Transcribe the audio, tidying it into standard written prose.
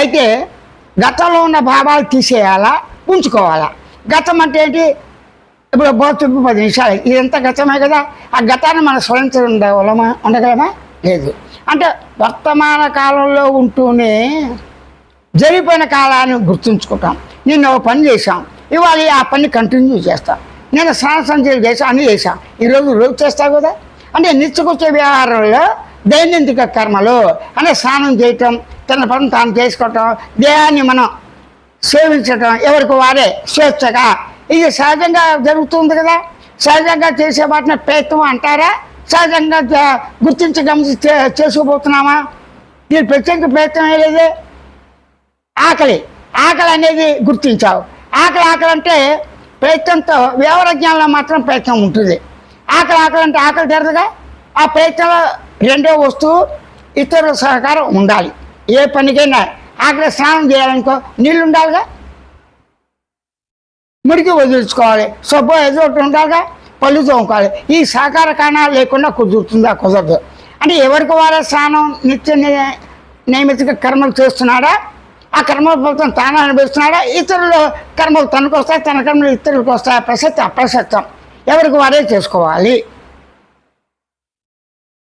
అయితే గతంలో ఉన్న భావాలు తీసేయాలా, ఉంచుకోవాలా? గతం అంటే ఏంటి? ఇప్పుడు భౌతిక 10 నిమిషాలు ఇదంతా గతమే కదా. ఆ గతాన్ని మనం ఉండగలమా? లేదు. అంటే వర్తమాన కాలంలో ఉంటూనే జరిగిపోయిన కాలాన్ని గుర్తుంచుకుంటాం. నిన్న ఓ పని చేశాం, ఇవాళ ఆ పని కంటిన్యూ చేస్తాం. నేను స్నాన సంచయం చేసాం, అన్నీ చేశాం, రోజు చేస్తావు కదా. అంటే నిత్యకొచ్చే వ్యవహారంలో దైనందిక కర్మలు అంటే స్నానం చేయటం, తన పని తాను చేసుకోవటం, దేహాన్ని మనం సేవించటం, ఎవరికి వారే స్వేచ్ఛగా, ఇది సహజంగా జరుగుతుంది కదా. సహజంగా చేసే వాటిని ప్రయత్నం అంటారా? సహజంగా గుర్తించి గమనించి చేసుకుపోతున్నామా? దీని ప్రత్యేక ప్రయత్నం ఏలేదే. ఆకలి అనేది గుర్తించావు. ఆకలి అంటే ప్రయత్నంతో, వ్యవహార జ్ఞానంలో మాత్రం ప్రయత్నం ఉంటుంది. ఆకలి అంటే ఆకలి తీరదుగా. ఆ ప్రయత్నంలో రెండో వస్తువు ఇతరుల సహకారం ఉండాలి. ఏ పనికైనా ఆకలి స్నానం చేయాలనుకో నీళ్ళు ఉండాలిగా, మురికి వదిలించుకోవాలి, సబ్బు ఏదో ఒకటి ఉండాలిగా, పళ్ళు తోముకోవాలి. ఈ సహకార కారణాలు లేకుండా కుదురుతుందా? కుదరదు. అంటే ఎవరికి వారే స్నానం నిత్య నియమిత కర్మలు చేస్తున్నాడా? ఆ కర్మల ఫలితం తాను అనుభవిస్తున్నాడా? ఇతరులు కర్మలు తనకు వస్తాయి, తన కర్మలు ఇతరులకు వస్తాయి. ప్రసక్తి అప్రసక్తం ఎవరికి వారే చేసుకోవాలి.